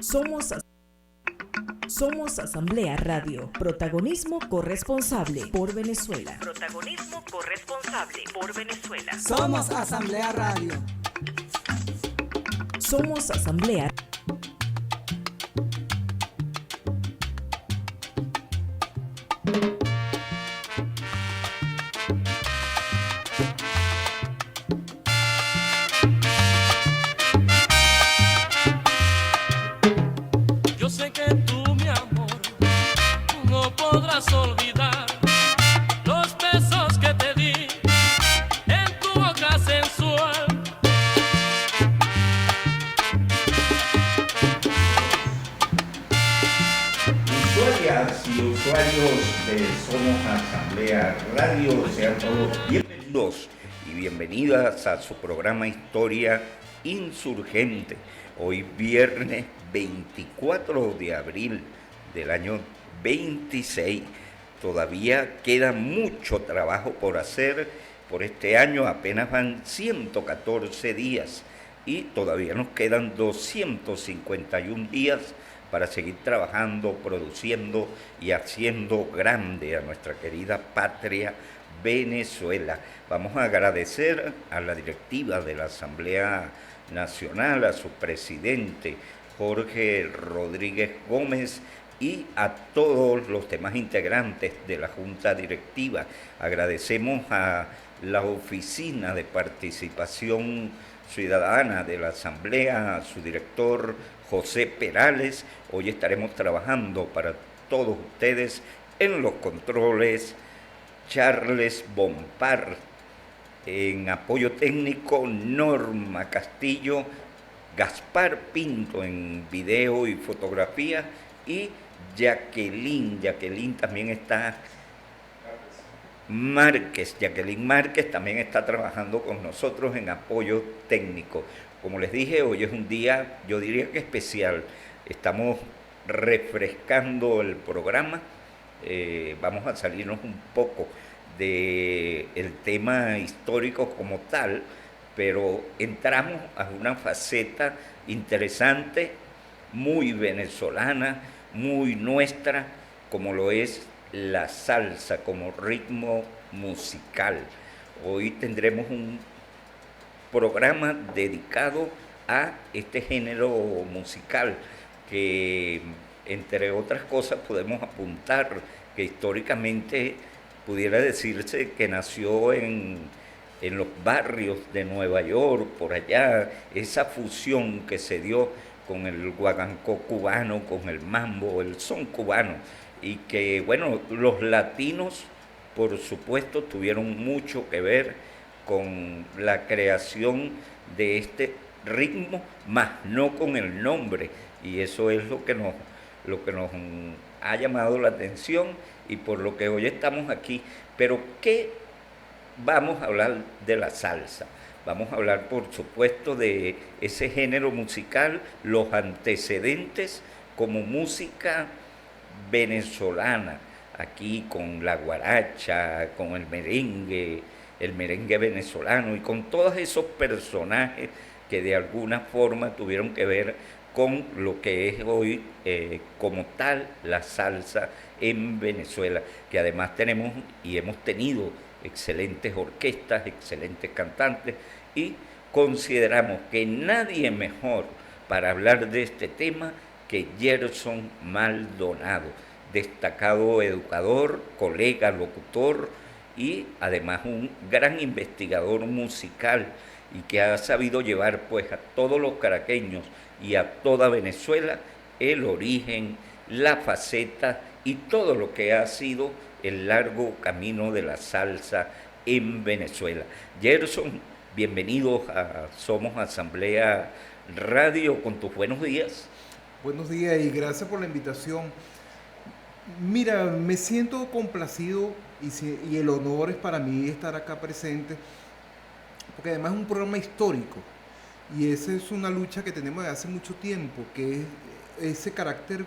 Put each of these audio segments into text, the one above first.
Somos, somos Asamblea Radio. Protagonismo corresponsable por Venezuela. Protagonismo corresponsable por Venezuela. Somos Asamblea Radio. Somos Asamblea. Yo sé que tú, mi amor, no podrás olvidar los besos que te di en tu boca sensual. Usuarias y usuarios de Somos Asamblea Radio, sean todos bienvenidos y bienvenidas a su programa Historia Insurgente. Hoy viernes 24 de abril del año 26. Todavía queda mucho trabajo por hacer por este año, apenas van 114 días y todavía nos quedan 251 días para seguir trabajando, produciendo y haciendo grande a nuestra querida patria Venezuela. Vamos a agradecer a la directiva de la Asamblea Nacional, a su presidente Jorge Rodríguez Gómez y a todos los demás integrantes de la Junta Directiva. Agradecemos a la Oficina de Participación Ciudadana de la Asamblea, a su director José Perales. Hoy estaremos trabajando para todos ustedes en los controles Charles Bompar, en apoyo técnico Norma Castillo, Gaspar Pinto en video y fotografía y Jacqueline también está Jacqueline Márquez también está trabajando con nosotros en apoyo técnico. Como les dije, hoy es un día, yo diría que especial. Estamos refrescando el programa, vamos a salirnos un poco del tema histórico como tal, pero entramos a una faceta interesante, muy venezolana, muy nuestra, como lo es la salsa como ritmo musical. Hoy tendremos un programa dedicado a este género musical que, entre otras cosas, podemos apuntar que históricamente pudiera decirse que nació en los barrios de Nueva York, por allá, esa fusión que se dio con el guaguancó cubano, con el mambo, el son cubano, y que, bueno, los latinos, por supuesto, tuvieron mucho que ver con la creación de este ritmo, más no con el nombre, y eso es lo que nos ha llamado la atención y por lo que hoy estamos aquí. Pero ¿qué vamos a hablar de la salsa? Vamos a hablar, por supuesto, de ese género musical, los antecedentes como música venezolana, aquí con la guaracha, con el merengue venezolano y con todos esos personajes que de alguna forma tuvieron que ver con lo que es hoy como tal la salsa en Venezuela, que además tenemos y hemos tenido excelentes orquestas, excelentes cantantes, y consideramos que nadie mejor para hablar de este tema que Gerson Maldonado, destacado educador, colega, locutor y además un gran investigador musical y que ha sabido llevar pues a todos los caraqueños y a toda Venezuela el origen, la faceta y todo lo que ha sido el largo camino de la salsa en Venezuela. Gerson, bienvenidos a Somos Asamblea Radio con tus buenos días. Buenos días y gracias por la invitación. Mira, me siento complacido y el honor es para mí estar acá presente, porque además es un programa histórico y esa es una lucha que tenemos desde hace mucho tiempo, que es ese carácter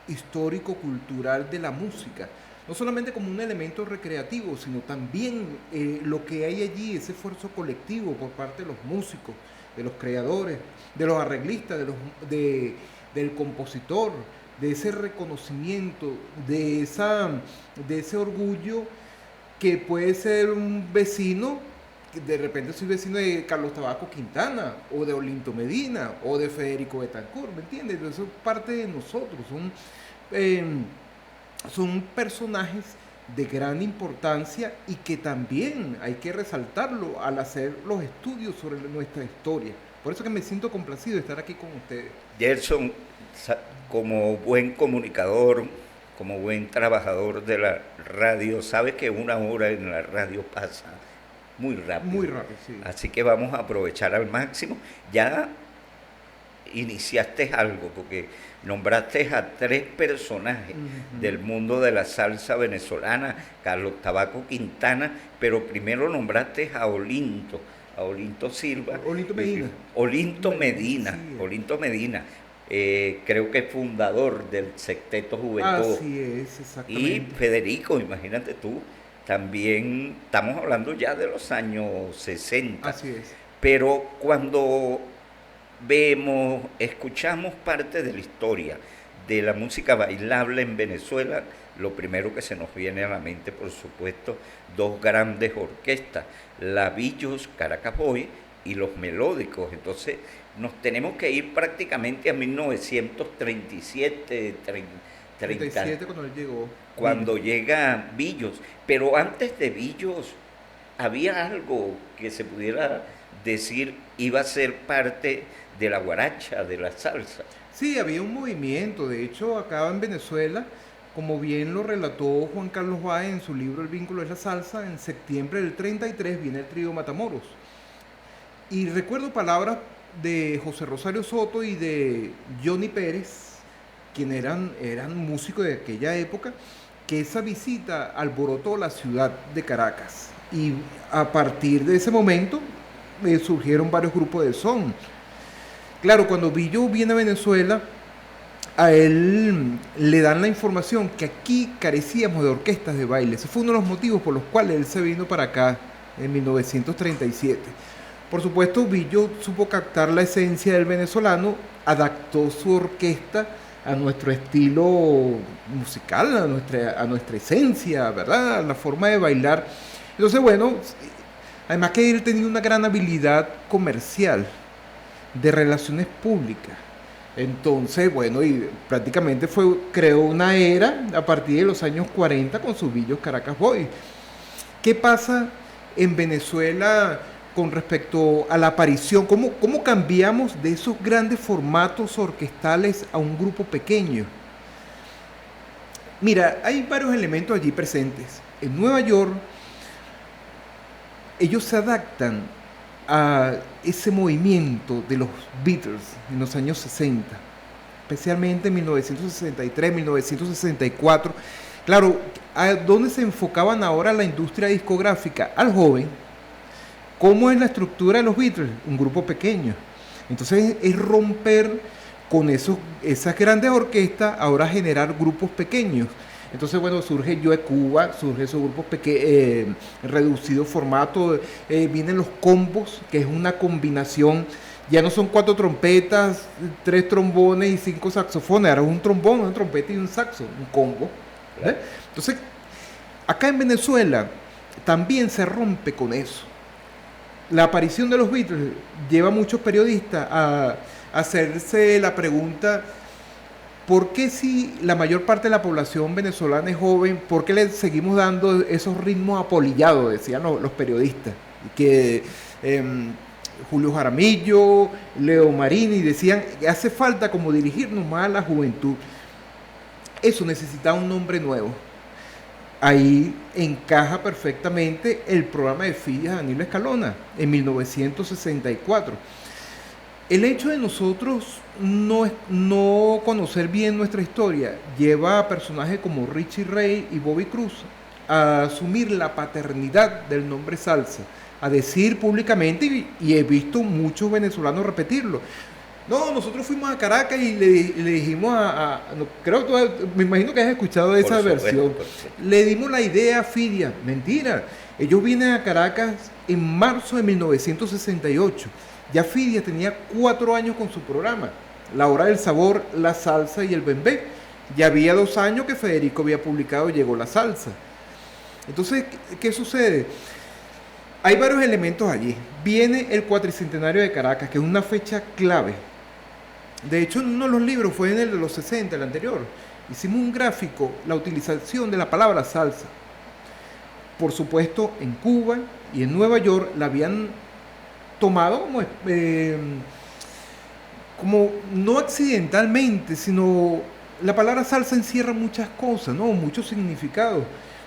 histórico, cultural de la música. No solamente como un elemento recreativo, sino también lo que hay allí, ese esfuerzo colectivo por parte de los músicos, de los creadores, de los arreglistas, del compositor, de ese reconocimiento, de ese orgullo que puede ser un vecino, que de repente soy vecino de Carlos Tabaco Quintana, o de Olinto Medina, o de Federico Betancourt, ¿me entiendes? Eso es parte de nosotros, son personajes de gran importancia y que también hay que resaltarlo al hacer los estudios sobre nuestra historia. Por eso que me siento complacido de estar aquí con ustedes. Gerson, como buen comunicador, como buen trabajador de la radio, sabes que 1 hora en la radio pasa muy rápido. Muy rápido, sí. Así que vamos a aprovechar al máximo. Ya iniciaste algo, porque nombraste a 3 personajes del mundo de la salsa venezolana, Carlos Tabaco Quintana, pero primero nombraste a Olinto Silva. Olinto Medina. Olinto Medina, Sí. Olinto Medina. Creo que es fundador del Sexteto Juventud. Así es, Y exactamente. Federico, imagínate tú, también estamos hablando ya de los años 60. Así es. Pero cuando vemos, escuchamos parte de la historia de la música bailable en Venezuela, lo primero que se nos viene a la mente, por supuesto, 2 grandes orquestas, la Villos Caracas Boys y los Melódicos. Entonces nos tenemos que ir prácticamente a 1937, 37 cuando él llegó. cuando llega Villos. Pero antes de Villos, ¿había algo que se pudiera decir iba a ser parte de la guaracha, de la salsa? Sí, había un movimiento. De hecho, acá en Venezuela, como bien lo relató Juan Carlos Báez en su libro El vínculo es la salsa, en septiembre del 33 viene el trío Matamoros. Y recuerdo palabras de José Rosario Soto y de Johnny Pérez, quienes eran músicos de aquella época, que esa visita alborotó la ciudad de Caracas. Y a partir de ese momento surgieron varios grupos de son. Claro, cuando Villo viene a Venezuela, a él le dan la información que aquí carecíamos de orquestas de baile. Ese fue uno de los motivos por los cuales él se vino para acá en 1937. Por supuesto, Villo supo captar la esencia del venezolano, adaptó su orquesta a nuestro estilo musical, a nuestra esencia, ¿verdad? A la forma de bailar. Entonces, bueno, además que él tenía una gran habilidad comercial, de relaciones públicas. Entonces, bueno, y prácticamente creó una era a partir de los años 40 con sus Villos Caracas Boys. ¿Qué pasa en Venezuela con respecto a la aparición? ¿Cómo cambiamos de esos grandes formatos orquestales a un grupo pequeño? Mira, hay varios elementos allí presentes. En Nueva York, ellos se adaptan a ese movimiento de los Beatles en los años 60, especialmente en 1963, 1964. Claro, ¿a dónde se enfocaban ahora la industria discográfica? Al joven. ¿Cómo es la estructura de los Beatles? Un grupo pequeño. Entonces es romper con esas grandes orquestas, ahora generar grupos pequeños. Entonces, bueno, surge Yo de Cuba, surge esos grupos reducido formato, vienen los combos, que es una combinación, ya no son 4 trompetas, 3 trombones y 5 saxofones, ahora es un trombón, una trompeta y un saxo, un combo. ¿Verdad? Entonces, acá en Venezuela también se rompe con eso. La aparición de los Beatles lleva a muchos periodistas a hacerse la pregunta: ¿por qué si la mayor parte de la población venezolana es joven, por qué le seguimos dando esos ritmos apolillados? Decían los periodistas. Que Julio Jaramillo, Leo Marini decían que hace falta como dirigirnos más a la juventud. Eso necesita un nombre nuevo. Ahí encaja perfectamente el programa de Fidia de Danilo Escalona en 1964. El hecho de nosotros no conocer bien nuestra historia lleva a personajes como Richie Ray y Bobby Cruz a asumir la paternidad del nombre salsa, a decir públicamente, y he visto muchos venezolanos repetirlo: no, nosotros fuimos a Caracas y le dijimos me imagino que has escuchado esa versión. Le dimos la idea a Fidia. Mentira, ellos vienen a Caracas en marzo de 1968. Ya Fidia tenía 4 años con su programa. La Hora del Sabor, La Salsa y el Bembé. Ya había 2 años que Federico había publicado Llegó la Salsa. Entonces, ¿qué sucede? Hay varios elementos allí. Viene el cuatricentenario de Caracas, que es una fecha clave. De hecho, en uno de los libros, fue en el de los 60, el anterior, hicimos un gráfico, la utilización de la palabra salsa. Por supuesto, en Cuba y en Nueva York la habían tomado como no accidentalmente, sino la palabra salsa encierra muchas cosas, ¿no? Muchos significados.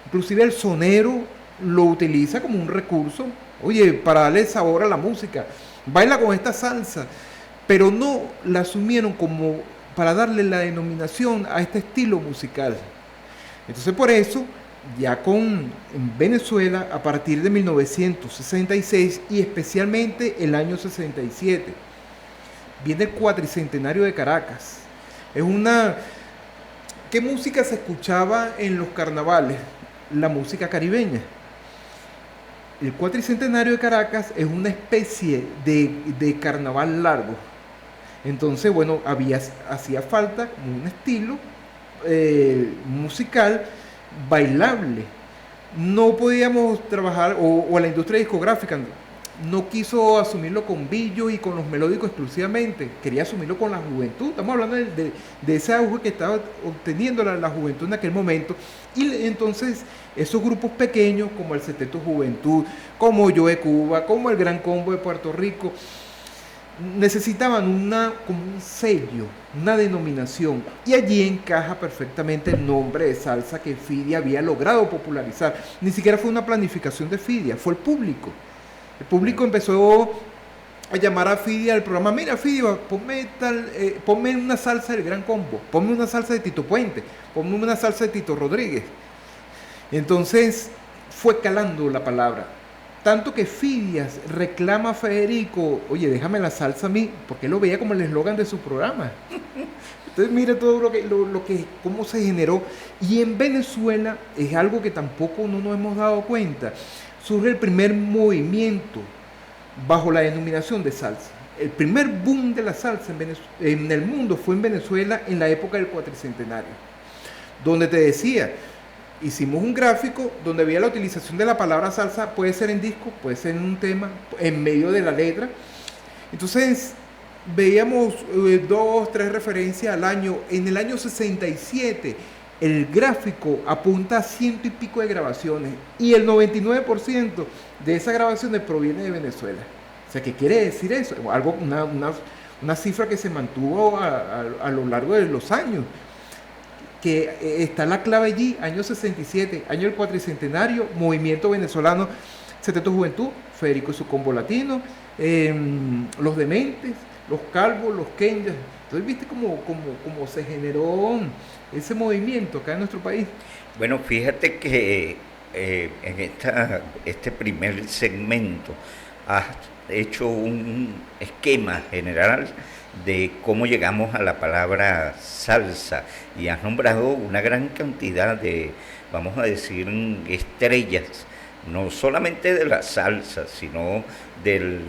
Inclusive el sonero lo utiliza como un recurso, oye, para darle sabor a la música, baila con esta salsa, pero no la asumieron como para darle la denominación a este estilo musical. Entonces por eso, ya en Venezuela, a partir de 1966 y especialmente el año 67, viene el cuatricentenario de Caracas. ¿Qué música se escuchaba en los carnavales? La música caribeña. El cuatricentenario de Caracas es una especie de carnaval largo. Entonces, bueno, hacía falta un estilo musical bailable. No podíamos trabajar, o la industria discográfica no quiso asumirlo con billo y con los melódicos exclusivamente, quería asumirlo con la juventud. Estamos hablando de ese auge que estaba obteniendo la juventud en aquel momento, y entonces esos grupos pequeños como el Sexteto Juventud, como Yo de Cuba, como el Gran Combo de Puerto Rico, necesitaban como un sello, una denominación, y allí encaja perfectamente el nombre de salsa que Fidia había logrado popularizar. Ni siquiera fue una planificación de Fidia, fue el público. El público empezó a llamar a Fidia al programa: mira, Fidia, ponme una salsa del Gran Combo, ponme una salsa de Tito Puente, ponme una salsa de Tito Rodríguez. Entonces fue calando la palabra, tanto que Fidia reclama a Federico: oye, déjame la salsa a mí, porque él lo veía como el eslogan de su programa. Entonces mire todo cómo se generó. Y en Venezuela es algo que tampoco no nos hemos dado cuenta. Surge el primer movimiento bajo la denominación de salsa. El primer boom de la salsa en el mundo fue en Venezuela en la época del cuatricentenario, donde te decía, hicimos un gráfico donde había la utilización de la palabra salsa, puede ser en disco, puede ser en un tema, en medio de la letra. Entonces veíamos 2, 3 referencias al año. En el año 67 el gráfico apunta a 100 y pico de grabaciones, y el 99% de esas grabaciones proviene de Venezuela. O sea, ¿qué quiere decir eso? Una cifra que se mantuvo a lo largo de los años, que está la clave allí: año 67, año del cuatricentenario, movimiento venezolano, Sexteto Juventud, Federico y su combo latino, los dementes, los calvos, los kenyas. Entonces, ¿viste cómo se generó ese movimiento acá en nuestro país? Bueno, fíjate que en este primer segmento has hecho un esquema general de cómo llegamos a la palabra salsa, y has nombrado una gran cantidad de, vamos a decir, estrellas, no solamente de la salsa, sino de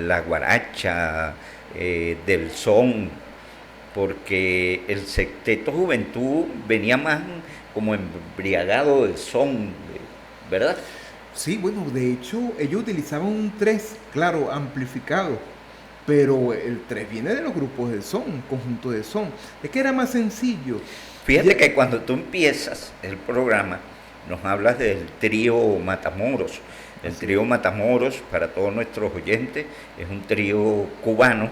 la guaracha, del son, porque el Sexteto Juventud venía más como embriagado del son, ¿verdad? Sí, bueno, de hecho ellos utilizaban un 3, claro, amplificado, pero el 3 viene de los grupos de son, conjunto de son. Es que era más sencillo. Fíjate que cuando tú empiezas el programa, nos hablas del trío Matamoros. El trío Matamoros, para todos nuestros oyentes, es un trío cubano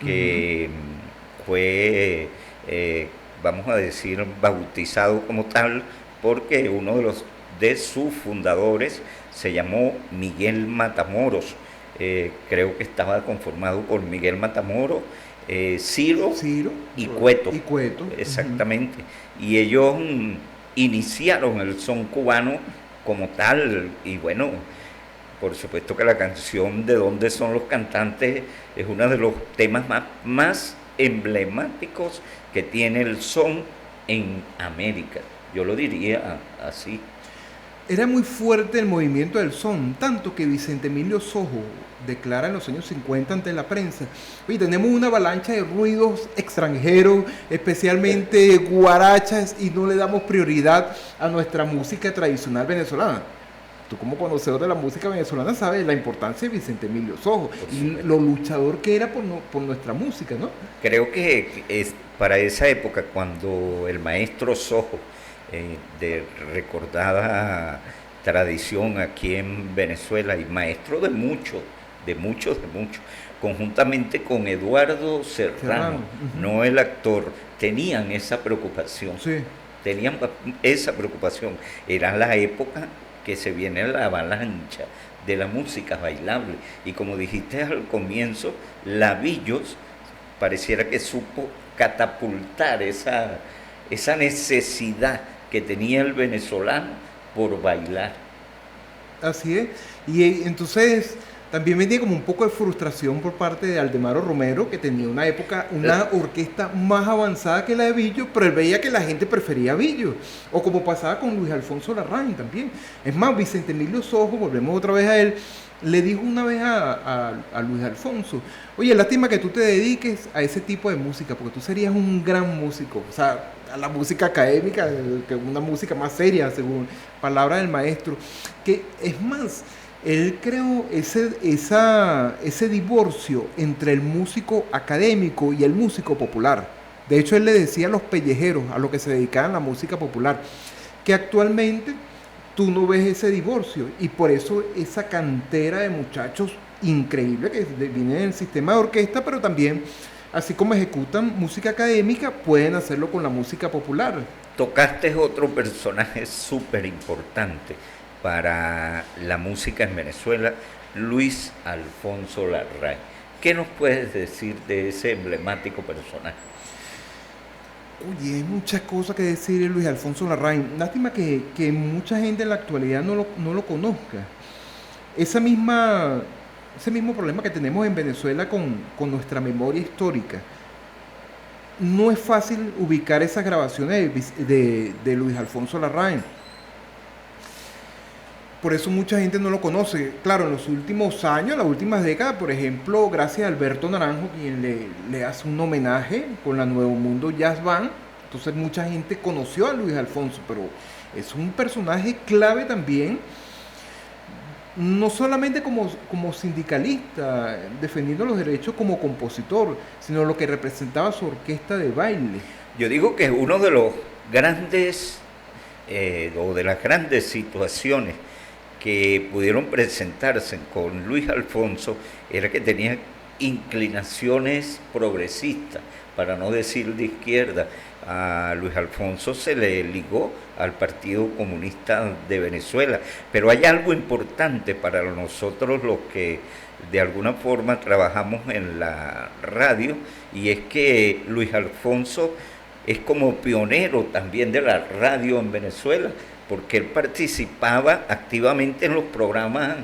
que fue, vamos a decir, bautizado como tal, porque uno de sus fundadores se llamó Miguel Matamoros. Creo que estaba conformado por Miguel Matamoros, Ciro y Cueto. Exactamente. Y ellos iniciaron el son cubano como tal, y bueno, por supuesto que la canción ¿De dónde son los cantantes? Es uno de los temas más emblemáticos que tiene el son en América. Yo lo diría así. era muy fuerte el movimiento del son, tanto que Vicente Emilio Sojo declara en los años 50 ante la prensa: oye, tenemos una avalancha de ruidos extranjeros, especialmente guarachas, y no le damos prioridad a nuestra música tradicional venezolana. Tú, como conocedor de la música venezolana, sabes la importancia de Vicente Emilio Sojo y lo luchador que era por nuestra música, ¿no? Creo que es para esa época, cuando el maestro Sojo, de recordada tradición aquí en Venezuela, y maestro de muchos, conjuntamente con Eduardo Serrano, Uh-huh. no el actor, tenían esa preocupación. Sí. Tenían esa preocupación. Era la época que se viene la avalancha de la música bailable. Y como dijiste al comienzo, Labillos pareciera que supo catapultar esa necesidad que tenía el venezolano por bailar. Así es. Y entonces también venía como un poco de frustración por parte de Aldemaro Romero, que tenía una orquesta más avanzada que la de Billo, pero él veía que la gente prefería Billo. O como pasaba con Luis Alfonso Larraín también. Es más, Vicente Emilio Sojo, volvemos otra vez a él, le dijo una vez a Luis Alfonso: oye, lástima que tú te dediques a ese tipo de música, porque tú serías un gran músico. O sea, a la música académica, que una música más seria, según palabras del maestro. Que es más, él creó ese divorcio entre el músico académico y el músico popular. De hecho, él le decía a los pellejeros, a los que se dedicaban a la música popular, que actualmente tú no ves ese divorcio, y por eso esa cantera de muchachos increíble que vienen del sistema de orquesta, pero también, así como ejecutan música académica, pueden hacerlo con la música popular. Tocaste otro personaje súper importante para la música en Venezuela, Luis Alfonso Larraín. ¿Qué nos puedes decir de ese emblemático personaje? Oye, hay muchas cosas que decir de Luis Alfonso Larraín. Lástima que mucha gente en la actualidad no lo conozca. Ese mismo problema que tenemos en Venezuela con nuestra memoria histórica. No es fácil ubicar esas grabaciones de Luis Alfonso Larraín. Por eso mucha gente no lo conoce. Claro, en los últimos años, las últimas décadas, por ejemplo, gracias a Alberto Naranjo, quien le hace un homenaje con la Nuevo Mundo Jazz Band, entonces mucha gente conoció a Luis Alfonso, pero es un personaje clave también, no solamente como sindicalista, defendiendo los derechos como compositor, sino lo que representaba su orquesta de baile. Yo digo que uno de los grandes, o de las grandes situaciones que pudieron presentarse con Luis Alfonso era que tenía inclinaciones progresistas, para no decir de izquierda. A Luis Alfonso se le ligó al Partido Comunista de Venezuela, pero hay algo importante para nosotros los que de alguna forma trabajamos en la radio, y es que Luis Alfonso es como pionero también de la radio en Venezuela, porque él participaba activamente en los programas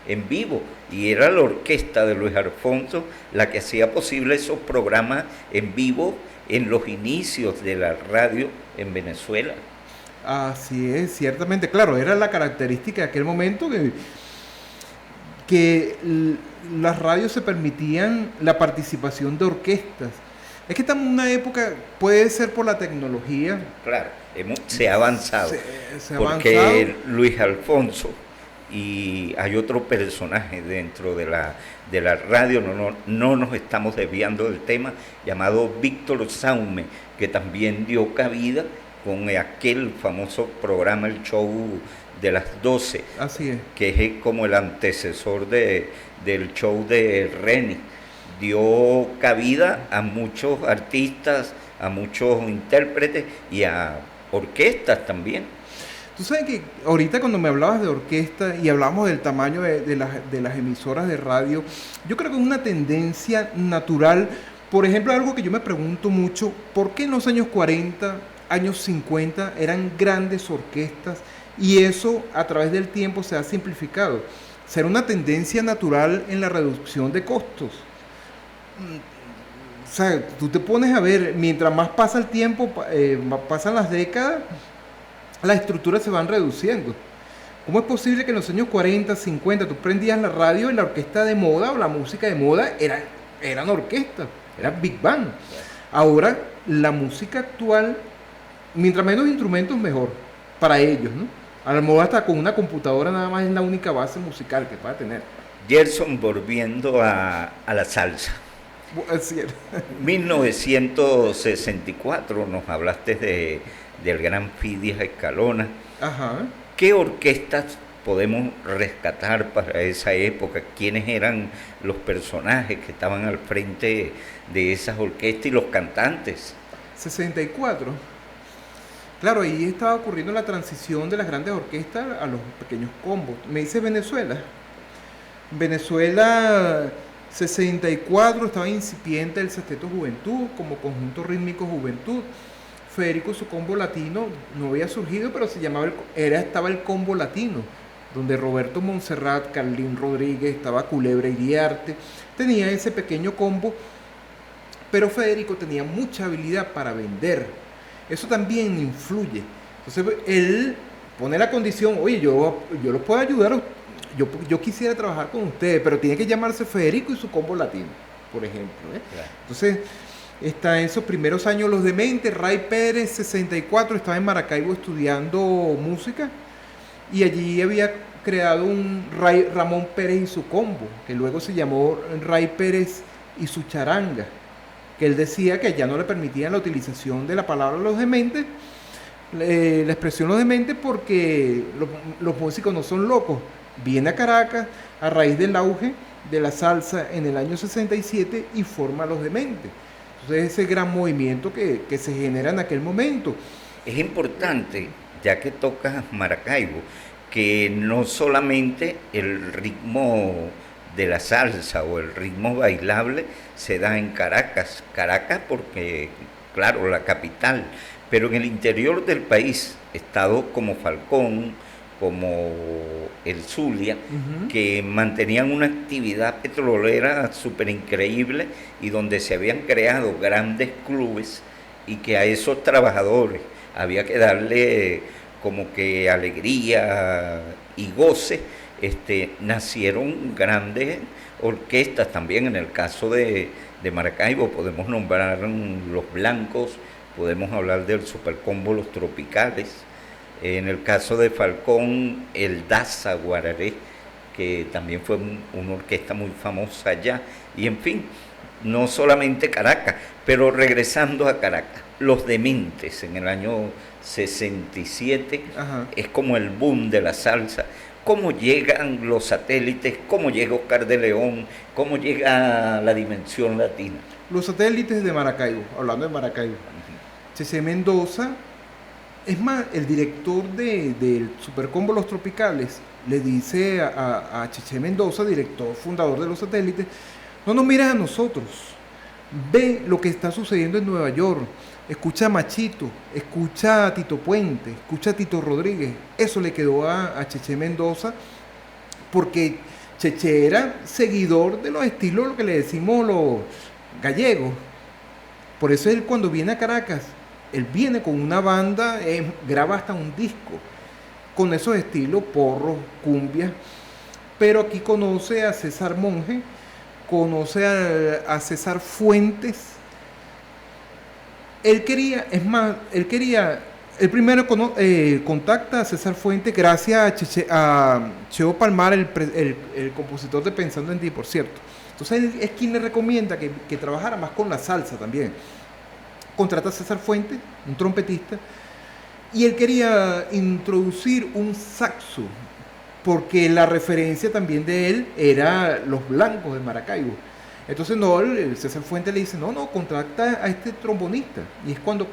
en vivo, y era la orquesta de Luis Alfonso la que hacía posible esos programas en vivo en los inicios de la radio en Venezuela. Así es, ciertamente, claro, era la característica de aquel momento que las radios se permitían la participación de orquestas. Es que estamos en una época, puede ser por la tecnología. Claro, se ha avanzado, se ha porque avanzado. Luis Alfonso, y hay otro personaje dentro de la radio, no nos estamos desviando del tema, llamado Víctor Saume, que también dio cabida con aquel famoso programa, el show de las 12, Así es. que es como el antecesor del show de Reni. Dio cabida a muchos artistas, a muchos intérpretes y a orquestas también. Tú sabes que ahorita cuando me hablabas de orquesta y hablamos del tamaño de las emisoras de radio, yo creo que es una tendencia natural. Por ejemplo, algo que yo me pregunto mucho: ¿por qué en los años 40, años 50 eran grandes orquestas y eso a través del tiempo se ha simplificado? Será una tendencia natural en la reducción de costos. O sea, tú te pones a ver, mientras más pasa el tiempo, pasan las décadas, las estructuras se van reduciendo. ¿Cómo es posible que en los años 40, 50 tú prendías la radio y la orquesta de moda o la música de moda eran orquestas, era Big Band? Ahora, la música actual, mientras menos instrumentos, mejor, para ellos, ¿no? A lo mejor hasta con una computadora nada más es la única base musical que va a tener. Gerson, volviendo a la salsa. Es cierto. 1964 nos hablaste del gran Fidias Escalona. Ajá. ¿Qué orquestas podemos rescatar para esa época? ¿Quiénes eran los personajes que estaban al frente de esas orquestas y los cantantes? 64. Claro, ahí estaba ocurriendo la transición de las grandes orquestas a los pequeños combos. Me dice Venezuela. Venezuela 64 estaba incipiente el Sexteto Juventud como conjunto rítmico Juventud. Federico, su combo latino, no había surgido, pero se llamaba estaba el combo latino, donde Roberto Montserrat, Carlín Rodríguez, estaba Culebra Iriarte, tenía ese pequeño combo, pero Federico tenía mucha habilidad para vender. Eso también influye. Entonces él pone la condición, oye, yo los puedo ayudar, yo quisiera trabajar con ustedes, pero tiene que llamarse Federico y su combo latino, por ejemplo. Claro. Entonces, está en esos primeros años Los Dementes. Ray Pérez, 64, estaba en Maracaibo estudiando música, y allí había creado un Ramón Pérez y su combo, que luego se llamó Ray Pérez y su charanga, que él decía que ya no le permitían la utilización de la palabra Los Dementes, la expresión Los Dementes, porque los músicos no son locos. Viene a Caracas a raíz del auge de la salsa en el año 67 y forma Los Dementes. Entonces ese gran movimiento que se genera en aquel momento. Es importante, ya que tocas Maracaibo, que no solamente el ritmo de la salsa o el ritmo bailable se da en Caracas. Caracas porque, claro, la capital, pero en el interior del país, estados como Falcón, como el Zulia, que mantenían una actividad petrolera súper increíble y donde se habían creado grandes clubes, y que a esos trabajadores había que darle como que alegría y goce. Nacieron grandes orquestas también. En el caso de Maracaibo podemos nombrar Los Blancos, podemos hablar del Supercombo Los Tropicales. En el caso de Falcón, el Daza Guararé, que también fue una orquesta muy famosa allá. Y en fin, no solamente Caracas, pero regresando a Caracas, Los Dementes en el año 67, Ajá. es como el boom de la salsa. ¿Cómo llegan los satélites? ¿Cómo llega Oscar de León? ¿Cómo llega la dimensión latina? Los satélites de Maracaibo, hablando de Maracaibo. C.C. Mendoza, es más, el director del Supercombo Los Tropicales le dice a Cheche Mendoza, director, fundador de los satélites, no nos mires a nosotros, ve lo que está sucediendo en Nueva York, escucha a Machito, escucha a Tito Puente, escucha a Tito Rodríguez. Eso le quedó a Cheche Mendoza, porque Cheche era seguidor de los estilos, lo que le decimos los gallegos. Por eso él, cuando viene a Caracas, él viene con una banda, graba hasta un disco con esos estilos, porros, cumbias, pero aquí conoce a César Monge, conoce a César Fuentes. Él quería, el primero contacta a César Fuentes gracias a Cheo Palmar, el compositor de Pensando en Ti, por cierto. Entonces él es quien le recomienda que trabajara más con la salsa también. Contrata a César Fuentes, un trompetista, y él quería introducir un saxo, porque la referencia también de él era Los Blancos de Maracaibo. Entonces el César Fuentes le dice, no, contrata a este trombonista, y es cuando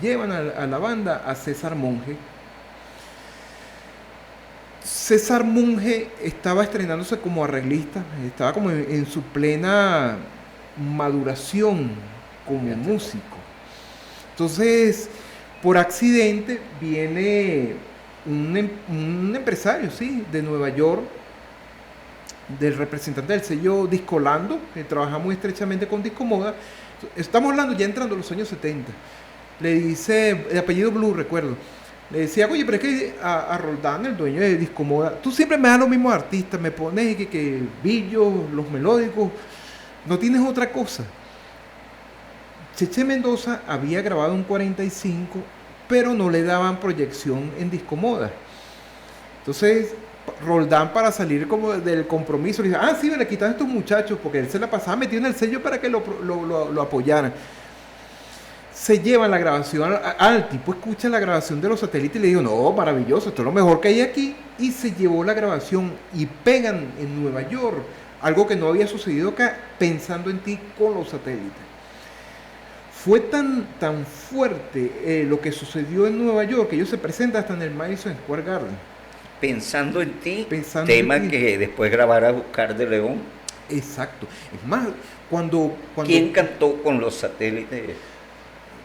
llevan a la banda a César Monge. César Monge estaba estrenándose como arreglista, estaba como en su plena maduración como músico. Entonces, por accidente, viene un empresario, sí, de Nueva York, del representante del sello Discolando, que trabaja muy estrechamente con Disco Moda. Estamos hablando ya entrando a los años 70. Le dice, el apellido Blue, recuerdo, Le decía, oye, pero es que a Roldán, el dueño de Discomoda, tú siempre me das los mismos artistas, me pones que Billo, los melódicos, no tienes otra cosa. Cheche Mendoza había grabado un 45, pero no le daban proyección en Discomoda. Entonces, Roldán, para salir como del compromiso, le dice, sí, me le quitan a estos muchachos, porque él se la pasaba metido en el sello para que lo apoyaran. Se llevan la grabación al tipo, escucha la grabación de Los Satélites y le digo, no, maravilloso, esto es lo mejor que hay aquí. Y se llevó la grabación y pegan en Nueva York, algo que no había sucedido acá, Pensando en Ti con Los Satélites. Fue tan fuerte lo que sucedió en Nueva York que ellos se presentan hasta en el Madison Square Garden. Pensando en Ti, Pensando tema en Ti. que después grabara Oscar de León. Exacto. Es más, cuando ¿Quién cantó con Los Satélites?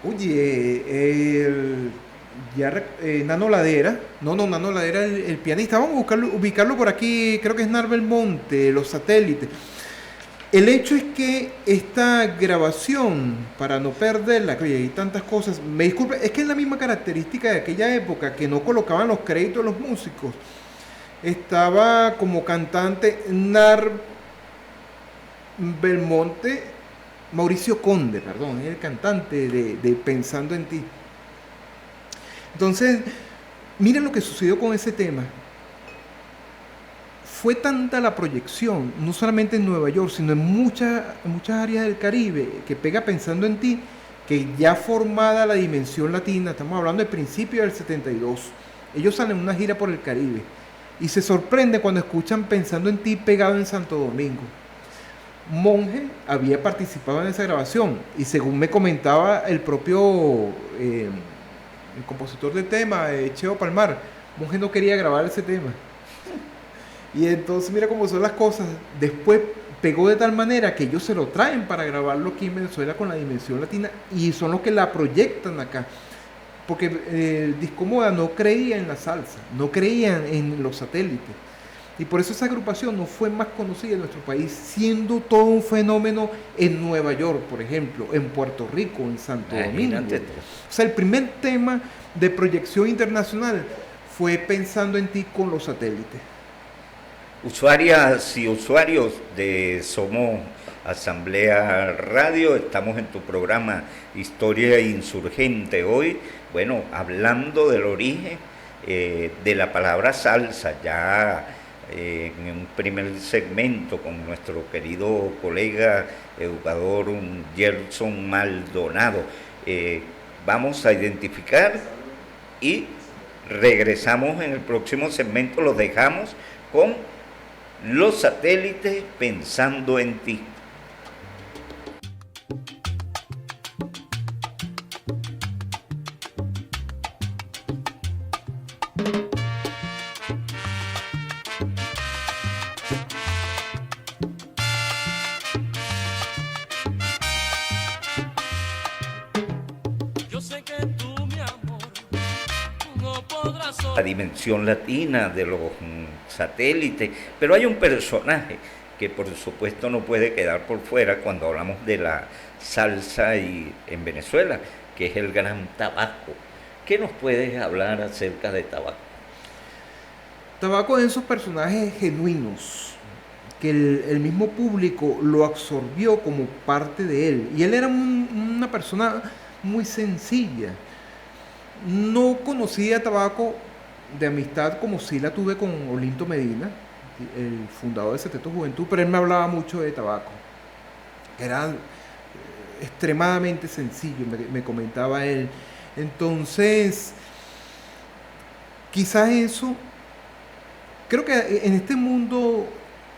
Oye, Nano Ladera, Nano Ladera, el pianista, vamos a ubicarlo por aquí, creo que es Narvel Monte, Los Satélites. El hecho es que esta grabación, para no perderla, que oye, hay tantas cosas, me disculpe, es que es la misma característica de aquella época, que no colocaban los créditos de los músicos. Estaba como cantante Narvel Monte, Mauricio Conde, perdón, es el cantante de Pensando en Ti. Entonces, miren lo que sucedió con ese tema. Fue tanta la proyección, no solamente en Nueva York, sino en muchas áreas del Caribe, que pega Pensando en Ti, que ya formada la dimensión latina, estamos hablando del principio del 72, ellos salen en una gira por el Caribe y se sorprende cuando escuchan Pensando en Ti pegado en Santo Domingo. Monge había participado en esa grabación y según me comentaba el propio el compositor del tema, Cheo Palmar, Monge no quería grabar ese tema. Y entonces mira cómo son las cosas. Después pegó de tal manera que ellos se lo traen para grabarlo aquí en Venezuela con la dimensión latina y son los que la proyectan acá. Porque Discomoda no creía en la salsa, no creían en Los Satélites. Y por eso esa agrupación no fue más conocida en nuestro país, siendo todo un fenómeno en Nueva York, por ejemplo, en Puerto Rico, en Santo Domingo. O sea, el primer tema de proyección internacional fue Pensando en Ti con Los Satélites. Usuarias y usuarios de Somos Asamblea Radio, estamos en tu programa Historia Insurgente. Hoy, bueno, hablando del origen de la palabra salsa, ya en un primer segmento con nuestro querido colega educador Gerson Maldonado. Vamos a identificar y regresamos en el próximo segmento, los dejamos con Los Satélites, Pensando en Ti. La dimensión latina de los satélites, pero hay un personaje que por supuesto no puede quedar por fuera cuando hablamos de la salsa y en Venezuela, que es el Gran Tabaco. ¿Qué nos puedes hablar acerca de Tabaco? Tabaco es esos personajes genuinos que el mismo público lo absorbió como parte de él, y él era una persona muy sencilla. No conocía a Tabaco de amistad como sí la tuve con Olinto Medina, el fundador de Seteto Juventud, pero él me hablaba mucho de Tabaco. Era extremadamente sencillo, me comentaba él. Entonces, quizás eso, creo que en este mundo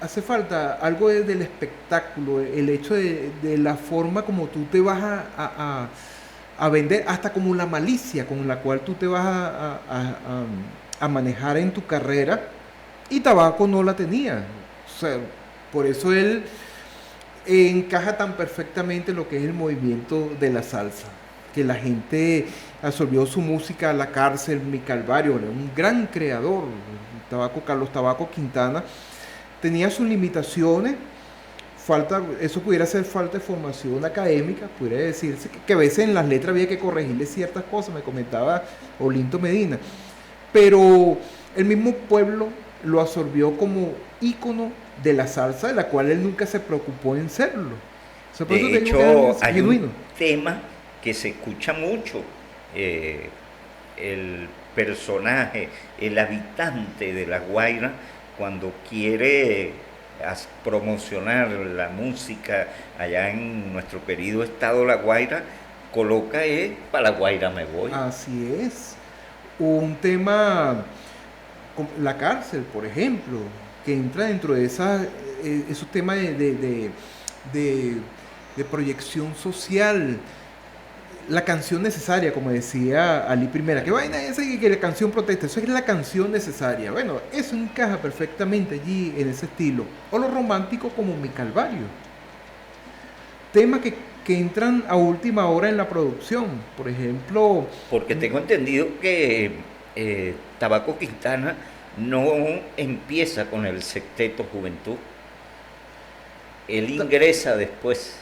hace falta algo del espectáculo, el hecho de la forma como tú te vas a vender, hasta como la malicia con la cual tú te vas a manejar en tu carrera, y Tabaco no la tenía. O sea, por eso él encaja tan perfectamente lo que es el movimiento de la salsa, que la gente absorbió su música, La Cárcel, Mi Calvario, un gran creador. Carlos Tabaco Quintana tenía sus limitaciones eso pudiera ser falta de formación académica, pudiera decirse que a veces en las letras había que corregirle ciertas cosas, me comentaba Olinto Medina, pero el mismo pueblo lo absorbió como ícono de la salsa, de la cual él nunca se preocupó en serlo. O sea, por eso De te digo que hecho, es hay genuino. un tema que se escucha mucho, el personaje, el habitante de La Guaira, cuando quiere promocionar la música allá en nuestro querido estado La Guaira, coloca para La Guaira me voy. Así es. Un tema, como la cárcel, por ejemplo, que entra dentro de esos temas de proyección social. La canción necesaria, como decía Ali Primera, que vaina esa que la canción protesta, eso es la canción necesaria. Bueno, eso encaja perfectamente allí en ese estilo. O lo romántico como Mi Calvario. Temas que entran a última hora en la producción. Por ejemplo... Porque tengo entendido que Tabaco Quintana no empieza con el Sexteto Juventud. Él ingresa después.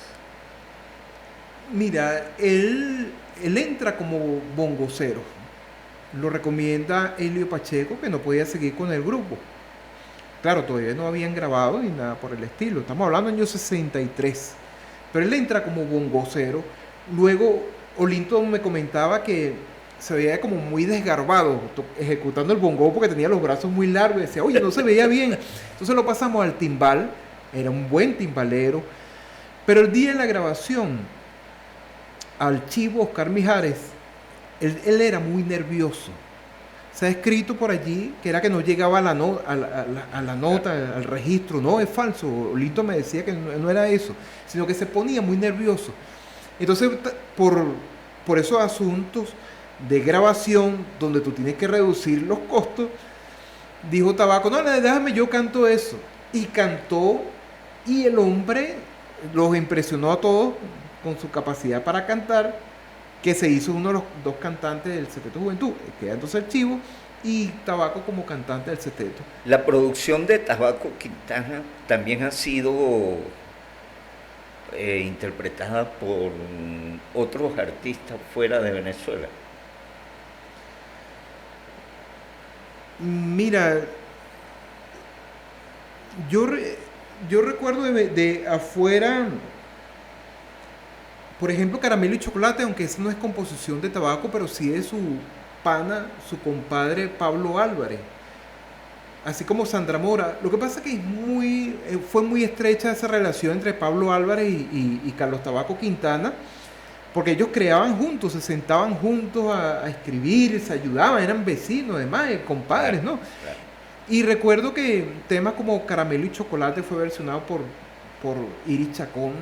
Mira, él entra como bongocero. Lo recomienda Elio Pacheco, que no podía seguir con el grupo. Claro, todavía no habían grabado ni nada por el estilo. Estamos hablando del año 63. Pero él entra como bongocero. Luego, Olinto me comentaba que se veía como muy desgarbado ejecutando el bongo porque tenía los brazos muy largos. Y decía, oye, no se veía bien. Entonces lo pasamos al timbal. Era un buen timbalero. Pero el día de la grabación, al chivo Oscar Mijares, él era muy nervioso. Se ha escrito por allí que era que no llegaba a la nota, al registro. No, es falso. Olinto me decía que no era eso, sino que se ponía muy nervioso. Entonces, por esos asuntos de grabación, donde tú tienes que reducir los costos, dijo Tabaco, no, déjame, yo canto eso. Y cantó, y el hombre los impresionó a todos con su capacidad para cantar, que se hizo uno de los dos cantantes del Sexteto Juventud, que era entonces el Chivo, y Tabaco como cantante del Sexteto. La producción de Tabaco Quintana también ha sido interpretada por otros artistas fuera de Venezuela. Mira, yo recuerdo de afuera, por ejemplo, Caramelo y Chocolate, aunque eso no es composición de Tabaco, pero sí de su pana, su compadre Pablo Álvarez, así como Sandra Mora. Lo que pasa es que fue muy estrecha esa relación entre Pablo Álvarez y Carlos Tabaco Quintana, porque ellos creaban juntos, se sentaban juntos a escribir, se ayudaban, eran vecinos además, compadres, ¿no? Claro. Y recuerdo que temas como Caramelo y Chocolate fue versionado por Iris Chacón,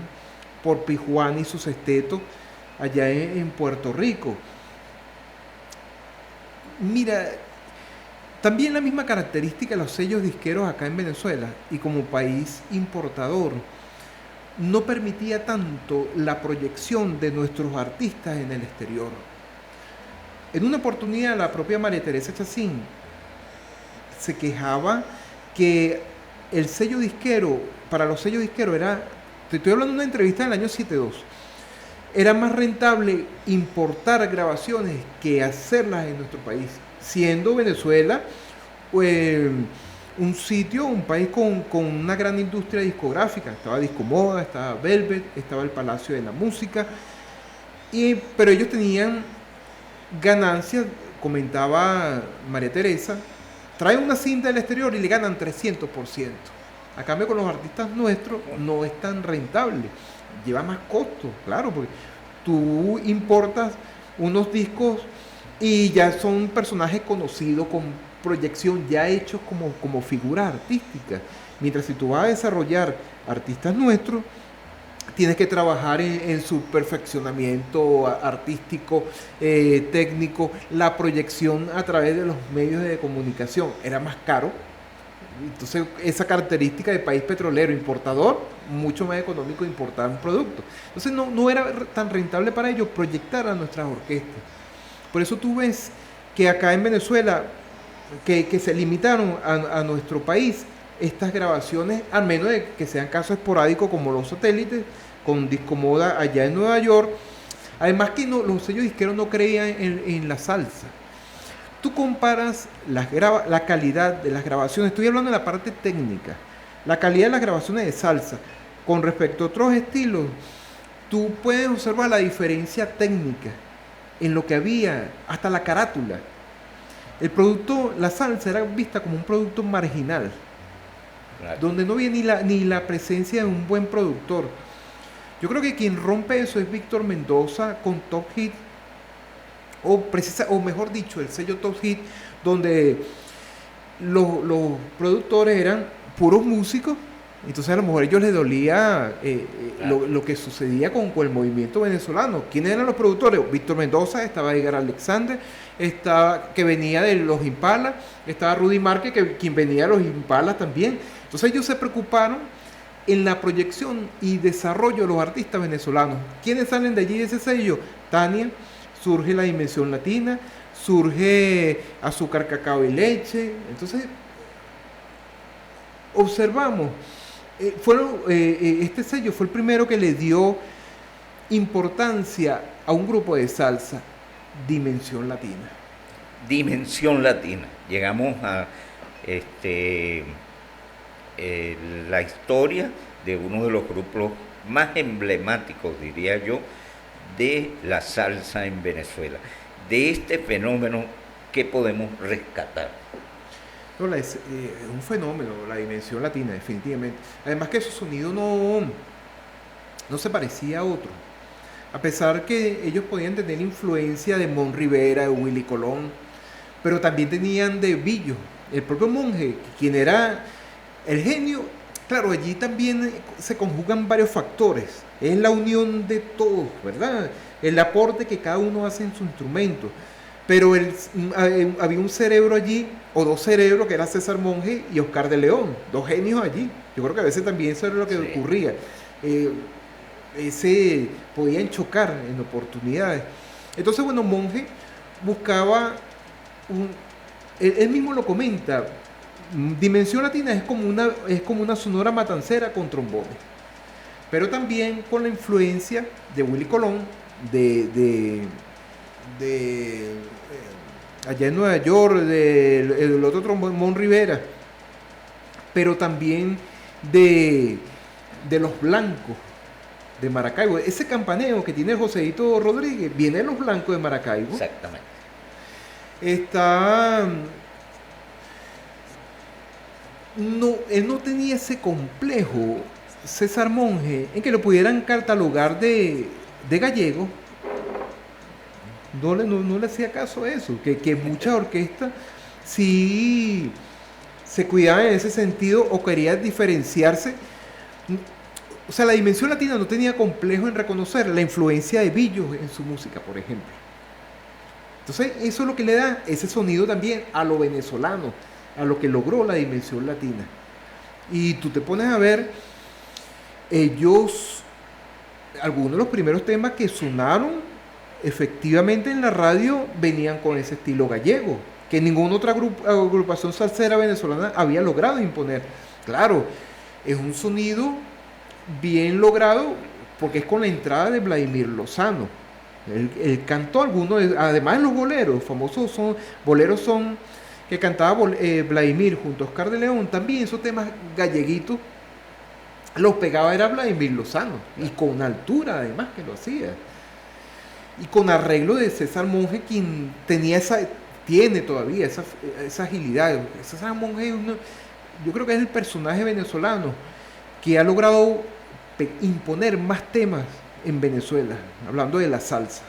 por Pijuana y su sexteto allá en Puerto Rico. Mira, también la misma característica de los sellos disqueros acá en Venezuela y como país importador no permitía tanto la proyección de nuestros artistas en el exterior. En una oportunidad la propia María Teresa Chacín se quejaba que el sello disquero, para los sellos disqueros era, te estoy hablando de una entrevista del año 72, era más rentable importar grabaciones que hacerlas en nuestro país, siendo Venezuela un sitio, un país con una gran industria discográfica. Estaba Disco Moda, estaba Velvet, estaba el Palacio de la Música, pero ellos tenían ganancias, comentaba María Teresa, traen una cinta del exterior y le ganan 300%. A cambio con los artistas nuestros no es tan rentable, lleva más costo, claro, porque tú importas unos discos y ya son personajes conocidos con proyección, ya hechos como figuras artísticas, mientras si tú vas a desarrollar artistas nuestros, tienes que trabajar en su perfeccionamiento artístico, técnico, la proyección a través de los medios de comunicación era más caro. Entonces, esa característica de país petrolero importador, mucho más económico importar un producto. Entonces, no era tan rentable para ellos proyectar a nuestras orquestas. Por eso tú ves que acá en Venezuela, que se limitaron a nuestro país, estas grabaciones, al menos de que sean casos esporádicos como Los Satélites, con Discomoda allá en Nueva York. Además que los sellos disqueros no creían en la salsa. Tú comparas la calidad de las grabaciones, estoy hablando de la parte técnica, la calidad de las grabaciones de salsa con respecto a otros estilos, tú puedes observar la diferencia técnica en lo que había, hasta la carátula. El producto, la salsa era vista como un producto marginal, claro, donde no había ni la presencia de un buen productor. Yo creo que quien rompe eso es Víctor Mendoza con Top Hit, o mejor dicho, el sello Top Hit, donde los productores eran puros músicos. Entonces a lo mejor a ellos les dolía lo que sucedía con el movimiento venezolano. ¿Quiénes eran los productores? Víctor Mendoza, estaba Edgar Alexander, que venía de los Impala, estaba Rudy Márquez, quien venía de los Impala también. Entonces ellos se preocuparon en la proyección y desarrollo de los artistas venezolanos. ¿Quiénes salen de allí de ese sello? Tania, surge La Dimensión Latina, surge Azúcar, Cacao y Leche. Entonces observamos, este sello fue el primero que le dio importancia a un grupo de salsa, Dimensión Latina. Dimensión Latina. Llegamos a la historia de uno de los grupos más emblemáticos, diría yo, de la salsa en Venezuela. De este fenómeno, ¿qué podemos rescatar? No, es un fenómeno, la Dimensión Latina, definitivamente. Además que su sonido no se parecía a otro. A pesar que ellos podían tener influencia de Mon Rivera, de Willy Colón, pero también tenían de Billo, el propio Monje, quien era el genio. Claro, allí también se conjugan varios factores. Es la unión de todos, ¿verdad? El aporte que cada uno hace en su instrumento. Pero había un cerebro allí, o dos cerebros, que era César Monje y Oscar de León, dos genios allí. Yo creo que a veces también eso era lo que ocurría. Podían chocar en oportunidades. Entonces, bueno, Monje buscaba, él mismo lo comenta, Dimensión Latina es como una sonora matancera con trombones, pero también con la influencia de Willy Colón, allá en Nueva York, del otro trombón, Mon Rivera, pero también de los Blancos de Maracaibo. Ese campaneo que tiene Joséito Rodríguez viene de los Blancos de Maracaibo. Exactamente. Él no tenía ese complejo, César Monje, en que lo pudieran catalogar de gallego. No le hacía caso a eso, que muchas orquestas sí se cuidaban en ese sentido o querían diferenciarse. O sea, la Dimensión Latina no tenía complejo en reconocer la influencia de Billo en su música, por ejemplo. Entonces, eso es lo que le da ese sonido también a lo venezolano, a lo que logró la Dimensión Latina. Y tú te pones a ver, algunos de los primeros temas que sonaron efectivamente en la radio venían con ese estilo gallego, que ninguna otra agrupación salsera venezolana había logrado imponer. Claro, es un sonido bien logrado porque es con la entrada de Vladimir Lozano. Él cantó algunos, además de los boleros, famosos boleros son que cantaba Vladimir junto a Oscar de León, también esos temas galleguitos los pegaba era Vladimir Lozano, y con altura además que lo hacía. Y con arreglo de César Monje, quien tiene todavía esa agilidad. César Monje, yo creo que es el personaje venezolano que ha logrado imponer más temas en Venezuela, hablando de la salsa.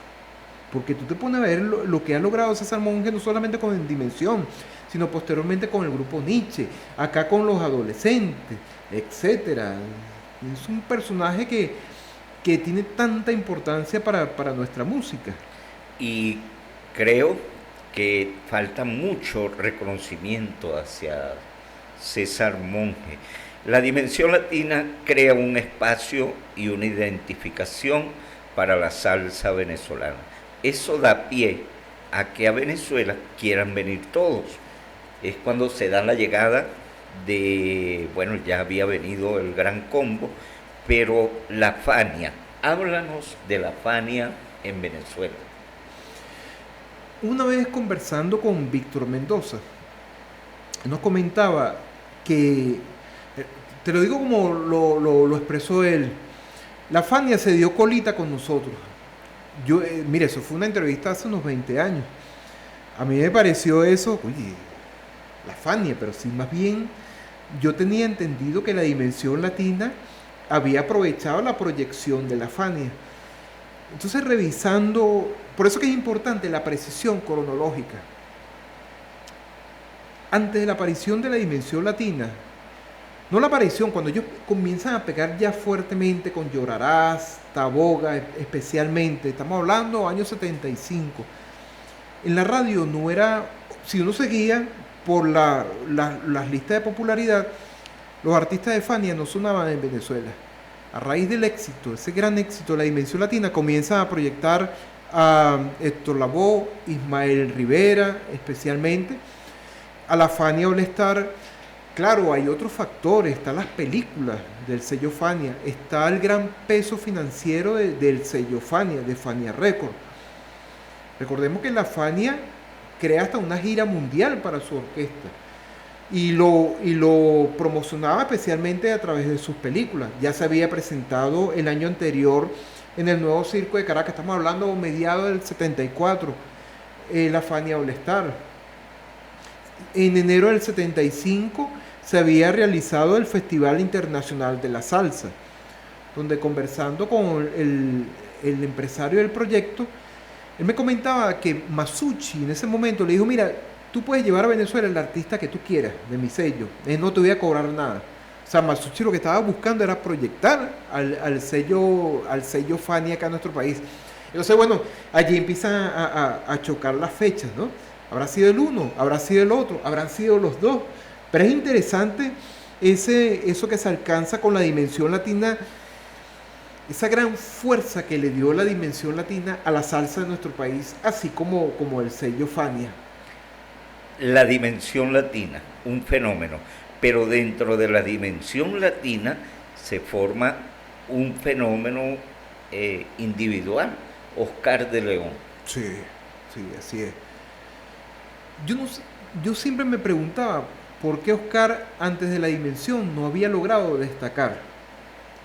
Porque tú te pones a ver lo que ha logrado César Monje, no solamente con Dimensión, sino posteriormente con el grupo Nietzsche, acá con Los Adolescentes, etcétera. Es un personaje que tiene tanta importancia para nuestra música. Y creo que falta mucho reconocimiento hacia César Monje. La Dimensión Latina crea un espacio y una identificación para la salsa venezolana. Eso da pie a que a Venezuela quieran venir todos. Es cuando se da la llegada bueno, ya había venido el Gran Combo, pero la Fania, háblanos de la Fania en Venezuela. Una vez conversando con Víctor Mendoza, nos comentaba que, te lo digo como lo expresó él, la Fania se dio colita con nosotros. Mire, eso fue una entrevista hace unos 20 años. A mí me pareció eso, oye, la Fania, pero sí, más bien yo tenía entendido que la Dimensión Latina había aprovechado la proyección de la Fania. Entonces, revisando, por eso que es importante la precisión cronológica. Antes de la aparición de la Dimensión Latina, no la aparición, cuando ellos comienzan a pegar ya fuertemente con Llorarás, Taboga especialmente, estamos hablando años 75. En la radio no era, si uno seguía por las listas de popularidad, los artistas de Fania no sonaban en Venezuela. A raíz del éxito, ese gran éxito de la Dimensión Latina, comienzan a proyectar a Héctor Lavoe, Ismael Rivera especialmente, a la Fania All Star. Claro, hay otros factores, están las películas del sello Fania, está el gran peso financiero del sello Fania, de Fania Records. Recordemos que la Fania crea hasta una gira mundial para su orquesta y lo promocionaba especialmente a través de sus películas. Ya se había presentado el año anterior en el Nuevo Circo de Caracas, estamos hablando mediados del 74, la Fania All Star. En enero del 75 se había realizado el Festival Internacional de la Salsa, donde conversando con el empresario del proyecto, él me comentaba que Masucci en ese momento le dijo, mira, tú puedes llevar a Venezuela el artista que tú quieras de mi sello, no te voy a cobrar nada. O sea, Masucci lo que estaba buscando era proyectar al sello Fania acá en nuestro país. Entonces, bueno, allí empiezan a chocar las fechas, ¿no? Habrá sido el uno, habrá sido el otro, habrán sido los dos. Pero es interesante eso que se alcanza con la Dimensión Latina, esa gran fuerza que le dio la Dimensión Latina a la salsa de nuestro país, así como el sello Fania. La Dimensión Latina, un fenómeno, pero dentro de la Dimensión Latina se forma un fenómeno individual, Oscar de León. Sí, así es. Yo siempre me preguntaba por qué Oscar antes de la Dimensión no había logrado destacar.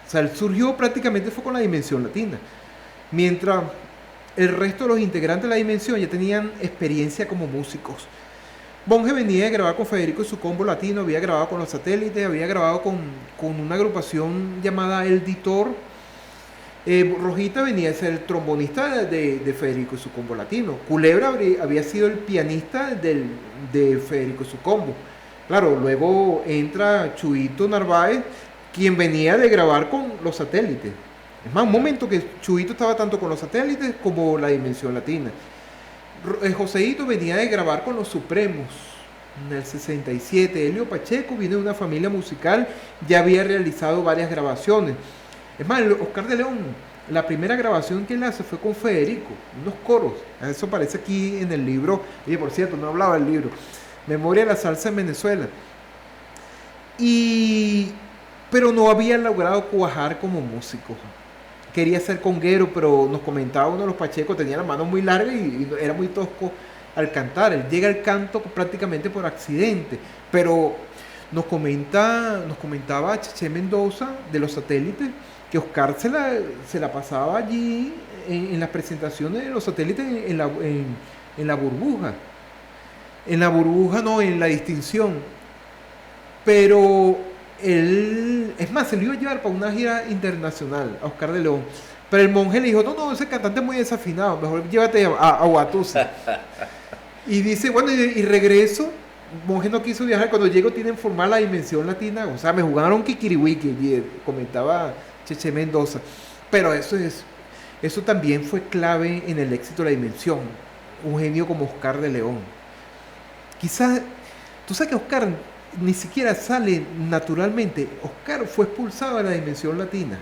O sea, él surgió prácticamente fue con la Dimensión Latina, mientras el resto de los integrantes de la Dimensión ya tenían experiencia como músicos. Monge venía de grabar con Federico y su combo latino, había grabado con Los Satélites, había grabado con una agrupación llamada El Ditor. Rojita venía a ser el trombonista de Federico y su combo latino. Culebra había sido el pianista de Federico y su combo. Claro, luego entra Chuito Narváez, quien venía de grabar con Los Satélites. Es más, un momento que Chuito estaba tanto con Los Satélites como la Dimensión Latina. Joseito venía de grabar con Los Supremos en el 67. Helio Pacheco viene de una familia musical, ya había realizado varias grabaciones. Es más, Oscar de León, la primera grabación que él hace fue con Federico, unos coros. Eso aparece aquí en el libro. Oye, por cierto, no hablaba del libro. Memoria de la salsa en Venezuela. Pero no había logrado cuajar como músico. Quería ser conguero, pero nos comentaba uno de los Pachecos, tenía la mano muy larga y era muy tosco al cantar. Él llega al canto prácticamente por accidente, pero nos comentaba Cheche Mendoza de Los Satélites que Oscar se la pasaba allí en las presentaciones de Los Satélites en la burbuja. En la burbuja no, en la distinción. Pero él, es más, se lo iba a llevar para una gira internacional a Oscar de León. Pero el Monje le dijo, no, ese cantante es muy desafinado, mejor llévate a Guatusa. Y dice, bueno, y regreso. Monje no quiso viajar, cuando llego tienen formada la Dimensión Latina, o sea, me jugaron kikiriwiki, comentaba Cheche Mendoza. Pero eso también fue clave en el éxito de la Dimensión. Un genio como Oscar de León. Quizás, tú sabes que Oscar ni siquiera sale naturalmente. Oscar fue expulsado de la Dimensión Latina.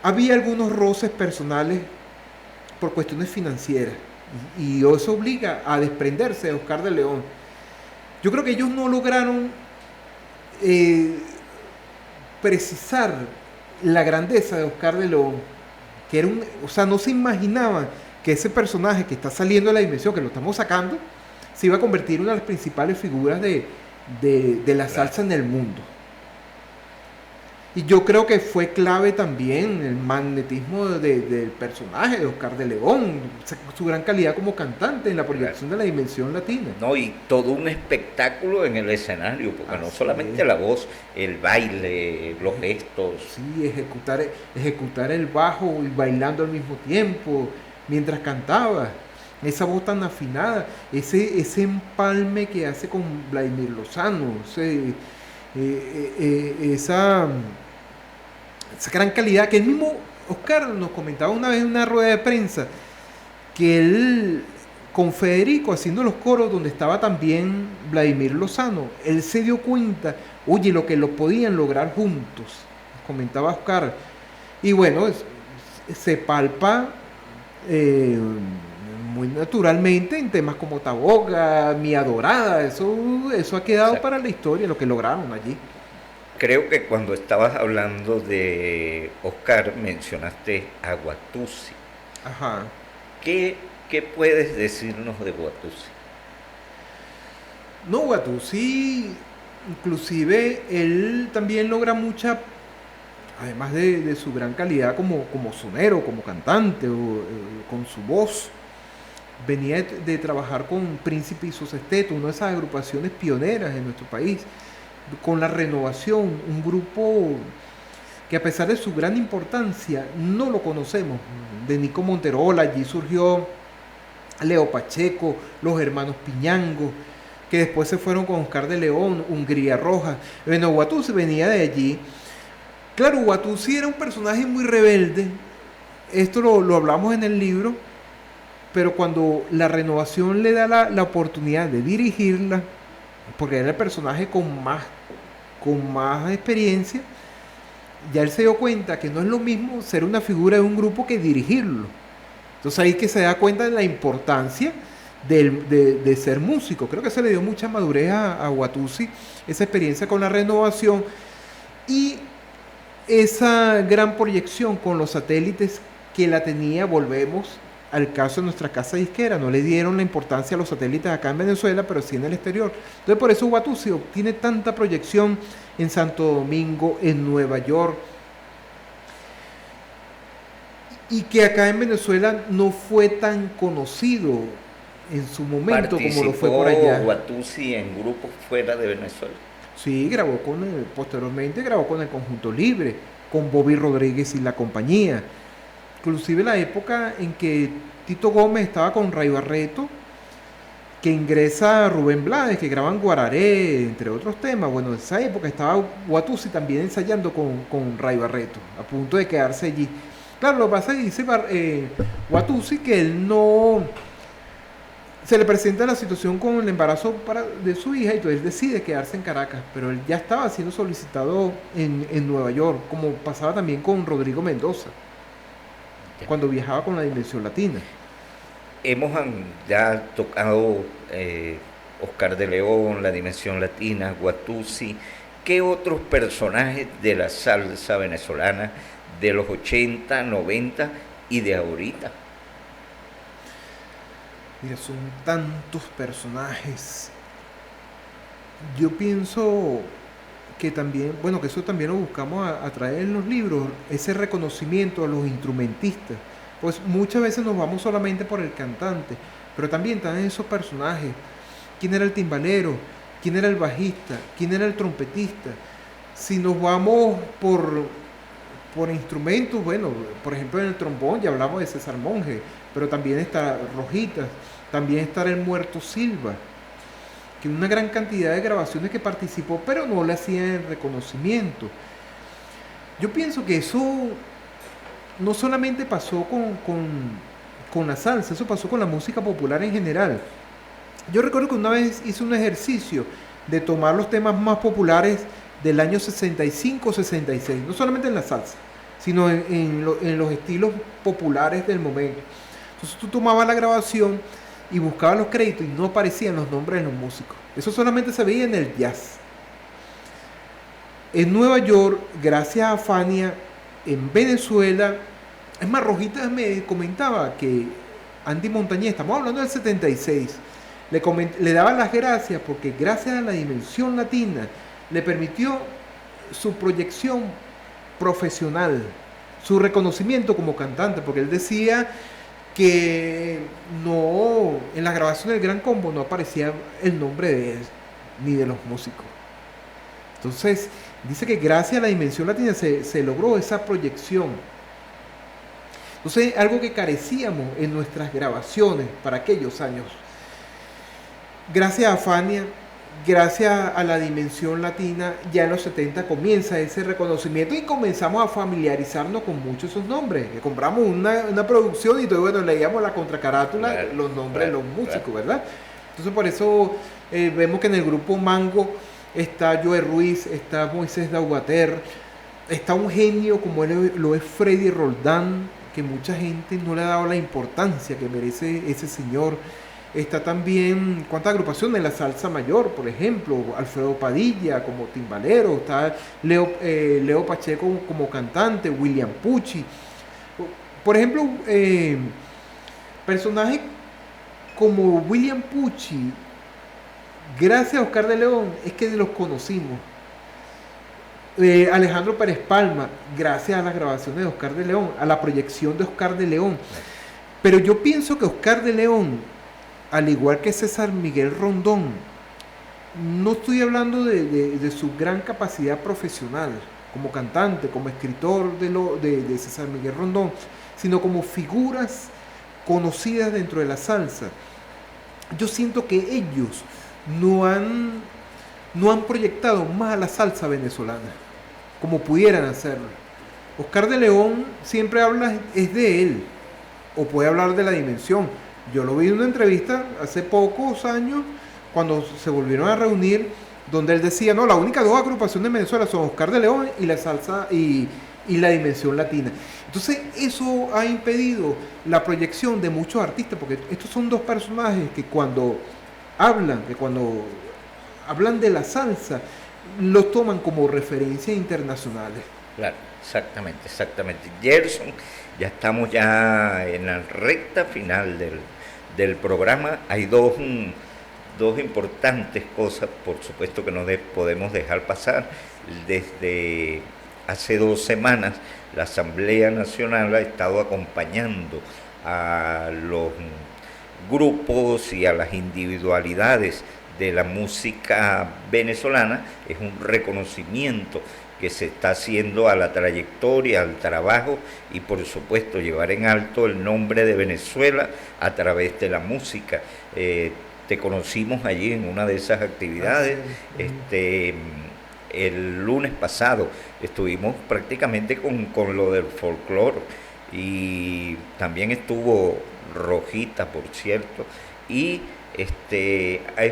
Había algunos roces personales por cuestiones financieras y eso obliga a desprenderse de Oscar de León. Yo creo que ellos no lograron precisar la grandeza de Oscar de León, que era o sea, no se imaginaba que ese personaje que está saliendo de la dimensión, que lo estamos sacando, se iba a convertir en una de las principales figuras de la salsa en el mundo. Y yo creo que fue clave también el magnetismo del personaje de Oscar de León, su gran calidad como cantante en la proyección de la dimensión latina. No, y todo un espectáculo en el escenario, porque no solamente la voz, el baile, los gestos. Sí, ejecutar el bajo y bailando al mismo tiempo, mientras cantaba. Esa voz tan afinada, ese empalme que hace con Vladimir Lozano, esa gran calidad que el mismo Oscar nos comentaba una vez en una rueda de prensa, que él con Federico haciendo los coros donde estaba también Vladimir Lozano, él se dio cuenta, oye, lo que lo podían lograr juntos, comentaba Oscar, y bueno, se palpa muy naturalmente en temas como Taboga, Mi Adorada, eso ha quedado para la historia, lo que lograron allí. Creo que cuando estabas hablando de Oscar mencionaste a Watusi. Ajá. ¿Qué puedes decirnos de Watusi? No, Watusi, inclusive él también logra mucha, además de su gran calidad como sonero, como cantante, con su voz. Venía de trabajar con Príncipe y su Sexteto, una de esas agrupaciones pioneras en nuestro país, con La Renovación, un grupo que a pesar de su gran importancia no lo conocemos, de Nico Monterola, allí surgió Leo Pacheco, los hermanos Piñango, que después se fueron con Oscar de León, Hungría Roja. Bueno, Watusi venía de allí. Claro, Watusi era un personaje muy rebelde, esto lo hablamos en el libro, pero cuando La Renovación le da la oportunidad de dirigirla, porque era el personaje con más experiencia, ya él se dio cuenta que no es lo mismo ser una figura de un grupo que dirigirlo. Entonces ahí que se da cuenta de la importancia de ser músico. Creo que se le dio mucha madurez a Watusi, esa experiencia con La Renovación y esa gran proyección con los satélites que la tenía, volvemos al caso de nuestra casa disquera, no le dieron la importancia a los satélites acá en Venezuela, pero sí en el exterior. Entonces por eso Watusi obtiene tanta proyección en Santo Domingo, en Nueva York, y que acá en Venezuela no fue tan conocido en su momento como lo fue por allá. ¿Participó Watusi en grupos fuera de Venezuela? Sí, posteriormente grabó con el Conjunto Libre, con Bobby Rodríguez y la compañía. Inclusive la época en que Tito Gómez estaba con Ray Barreto, que ingresa Rubén Blades, que graban Guararé, entre otros temas. Bueno, en esa época estaba Watusi también ensayando con Ray Barreto, a punto de quedarse allí. Claro, lo que pasa es que dice Watusi que él no... Se le presenta la situación con el embarazo de su hija y entonces él decide quedarse en Caracas, pero él ya estaba siendo solicitado en Nueva York, como pasaba también con Rodrigo Mendoza, cuando viajaba con la Dimensión Latina. Hemos ya tocado Oscar de León, la Dimensión Latina, Watusi. ¿Qué otros personajes de la salsa venezolana de los 80, 90 y de ahorita? Mira, son tantos personajes. Yo pienso que también, bueno, que eso también lo buscamos a traer en los libros, ese reconocimiento a los instrumentistas. Pues muchas veces nos vamos solamente por el cantante, pero también están esos personajes. ¿Quién era el timbalero? ¿Quién era el bajista? ¿Quién era el trompetista? Si nos vamos por instrumentos, bueno, por ejemplo en el trombón ya hablamos de César Monge, pero también está Rojitas, también está el Muerto Silva, que una gran cantidad de grabaciones que participó, pero no le hacían el reconocimiento. Yo pienso que eso no solamente pasó con la salsa, eso pasó con la música popular en general. Yo recuerdo que una vez hice un ejercicio de tomar los temas más populares del año 65-66, no solamente en la salsa, sino en los estilos populares del momento. Entonces tú tomabas la grabación y buscabas los créditos y no aparecían los nombres de los músicos. Eso solamente se veía en el jazz. en Nueva York, gracias a Fania, en Venezuela. Es más, Rojita me comentaba que Andy Montañez, estamos hablando del 76, le daba las gracias porque gracias a la Dimensión Latina le permitió su proyección profesional, su reconocimiento como cantante, porque él decía que no, en la grabación del Gran Combo no aparecía el nombre de él, ni de los músicos. Entonces, dice que gracias a la Dimensión Latina se logró esa proyección. Entonces, algo que carecíamos en nuestras grabaciones para aquellos años. Gracias a Fania, gracias a la Dimensión Latina, ya en los 70 comienza ese reconocimiento y comenzamos a familiarizarnos con muchos de esos nombres. Que compramos una producción y todo, bueno, leíamos la contracarátula, claro, los nombres de los músicos, ¿verdad? Entonces, por eso vemos que en el grupo Mango está Joe Ruiz, está Moisés Daubater, está un genio como lo es Freddy Roldán, que mucha gente no le ha dado la importancia que merece ese señor. Está también, ¿cuántas agrupaciones? La Salsa Mayor, por ejemplo, Alfredo Padilla como timbalero, está Leo Pacheco como cantante, William Pucci. Por ejemplo, personajes como William Pucci, gracias a Oscar de León, es que los conocimos. Alejandro Pérez Palma, gracias a las grabaciones de Oscar de León, a la proyección de Oscar de León. Pero yo pienso que Oscar de León, al igual que César Miguel Rondón, no estoy hablando de su gran capacidad profesional como cantante, como escritor de César Miguel Rondón, sino como figuras conocidas dentro de la salsa. Yo siento que ellos no han proyectado más a la salsa venezolana como pudieran hacerlo. Oscar de León siempre habla es de él, o puede hablar de la Dimensión. Yo lo vi en una entrevista hace pocos años, cuando se volvieron a reunir, donde él decía, no, las únicas dos agrupaciones de Venezuela son Oscar de León y la salsa y la Dimensión Latina. Entonces eso ha impedido la proyección de muchos artistas, porque estos son dos personajes que cuando hablan de la salsa, los toman como referencias internacionales. Claro, exactamente. Gerson, ya estamos ya en la recta final del programa. Hay dos importantes cosas, por supuesto, que no podemos dejar pasar. Desde hace 2 semanas, la Asamblea Nacional ha estado acompañando a los grupos y a las individualidades de la música venezolana. Es un reconocimiento que se está haciendo a la trayectoria, al trabajo y por supuesto llevar en alto el nombre de Venezuela a través de la música. Te conocimos allí en una de esas actividades. El lunes pasado estuvimos prácticamente con lo del folclore y también estuvo Rojita, por cierto, y es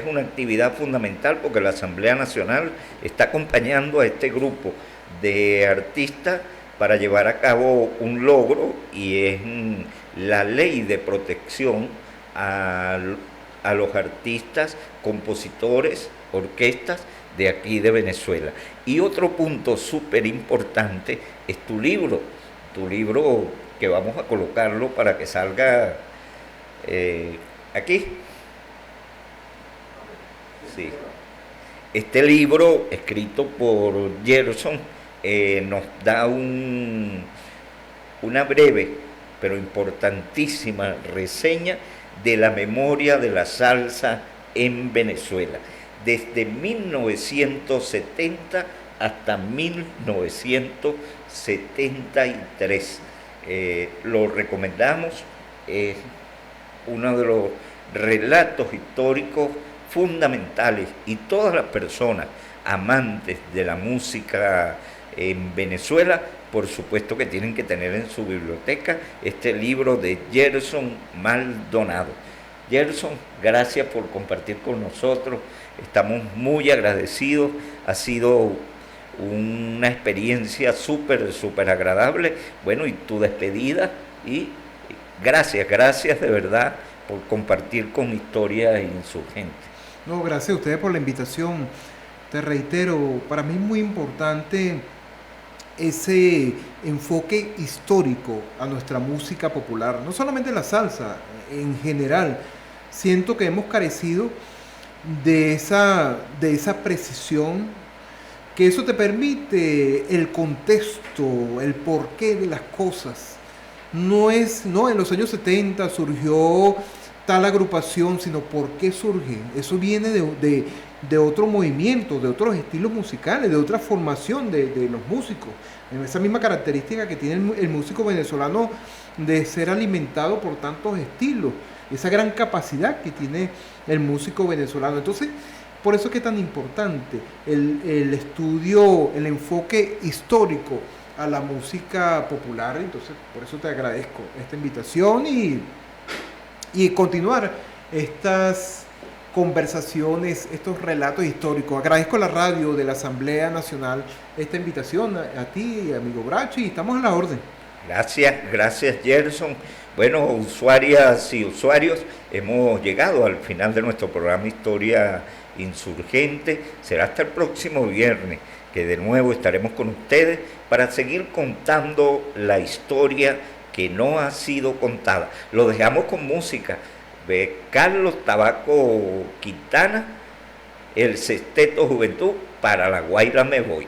una actividad fundamental porque la Asamblea Nacional está acompañando a este grupo de artistas para llevar a cabo un logro, y es la ley de protección a los artistas, compositores, orquestas de aquí de Venezuela. Y otro punto súper importante es tu libro que vamos a colocarlo para que salga aquí. Sí. Este libro, escrito por Gerson, nos da una breve pero importantísima reseña de la memoria de la salsa en Venezuela, desde 1970 hasta 1973. Lo recomendamos, es uno de los relatos históricos fundamentales, y todas las personas amantes de la música en Venezuela, por supuesto que tienen que tener en su biblioteca este libro de Gerson Maldonado. Gerson, gracias por compartir con nosotros, estamos muy agradecidos, ha sido una experiencia súper agradable. Bueno, y tu despedida, y gracias de verdad por compartir con Historia Insurgente. No, gracias a ustedes por la invitación. te reitero, para mí es muy importante ese enfoque histórico a nuestra música popular, no solamente la salsa, en general. Siento que hemos carecido de esa precisión, que eso te permite el contexto, el porqué de las cosas. No en los años 70 surgió tal agrupación, sino por qué surge. Eso viene de otro movimiento, de otros estilos musicales, de otra formación de los músicos. En esa misma característica que tiene el músico venezolano de ser alimentado por tantos estilos, esa gran capacidad que tiene el músico venezolano. Entonces, por eso es que es tan importante el estudio, el enfoque histórico a la música popular. Entonces, por eso te agradezco esta invitación y continuar estas conversaciones, estos relatos históricos. Agradezco a la radio de la Asamblea Nacional esta invitación, a ti, amigo Bracho, y estamos a la orden. Gracias Gerson. Bueno, usuarias y usuarios, hemos llegado al final de nuestro programa Historia Insurgente. Será hasta el próximo viernes que de nuevo estaremos con ustedes para seguir contando la historia que no ha sido contada. Lo dejamos con música de Carlos Tabaco Quintana, el Sexteto Juventud, Para la Guaira me voy.